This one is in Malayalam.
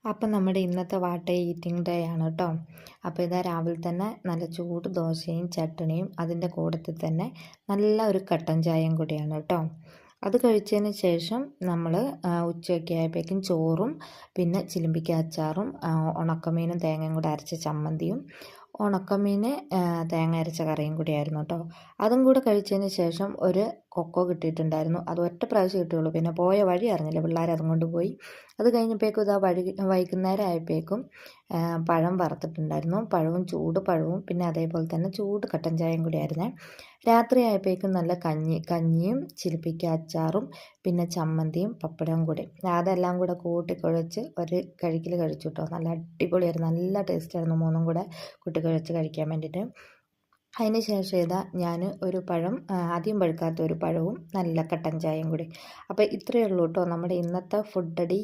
അപ്പം നമ്മുടെ ഇന്നത്തെ വാട്ട ഈറ്റിംഗ് ഡേ ആണ് കേട്ടോ. അപ്പോൾ ഇതാ രാവിലെ തന്നെ നല്ല ചൂട് ദോശയും ചട്ടണിയും അതിൻ്റെ കൂട്ടത്തിൽ തന്നെ നല്ല ഒരു കട്ടൻ ചായയും കൂടിയാണ് കേട്ടോ. അത് കഴിച്ചതിന് ശേഷം നമ്മൾ ഉച്ചയൊക്കെ ആയപ്പോഴേക്കും ചോറും പിന്നെ ചിലിമ്പിക്ക അച്ചാറും ഉണക്കമീനും തേങ്ങയും കൂടെ അരച്ച ചമ്മന്തിയും ഉണക്കമീൻ തേങ്ങ അരച്ച കറിയും കൂടിയായിരുന്നു കേട്ടോ. അതും കൂടെ കഴിച്ചതിന് ശേഷം ഒരു കൊക്കോ കിട്ടിയിട്ടുണ്ടായിരുന്നു. അത് ഒറ്റ പ്രാവശ്യം കിട്ടുകയുള്ളൂ. പിന്നെ പോയ വഴി അറിഞ്ഞില്ല, പിള്ളേർ അതും കൊണ്ട് പോയി. അത് കഴിഞ്ഞപ്പോഴേക്കും ഇതാ വൈകുന്നേരം ആയപ്പോഴേക്കും പഴം വറുത്തിട്ടുണ്ടായിരുന്നു. പഴവും ചൂട് പഴവും പിന്നെ അതേപോലെ തന്നെ ചൂട് കട്ടൻ ചായയും കൂടി ആയിരുന്നേ. രാത്രി ആയപ്പോഴേക്കും നല്ല കഞ്ഞിയും ചിലിപ്പിക്ക അച്ചാറും പിന്നെ ചമ്മന്തിയും പപ്പടവും കൂടി അതെല്ലാം കൂടെ കൂട്ടിക്കുഴച്ച് ഒരു കഴിക്കൽ കഴിച്ചു കേട്ടോ. നല്ല അടിപൊളിയായിരുന്നു, നല്ല ടേസ്റ്റായിരുന്നു മൂന്നും കൂടെ കൂട്ടിക്കുഴച്ച് കഴിക്കാൻ വേണ്ടിയിട്ട്. അതിന് ശേഷം ഇതാ ഞാൻ ഒരു പഴം, ആദ്യം പഴുക്കാത്ത ഒരു പഴവും നല്ല കട്ടൻ ചായയും കൂടി. അപ്പോൾ ഇത്രയേ ഉള്ളൂ കേട്ടോ നമ്മുടെ ഇന്നത്തെ ഫുഡ് അടി.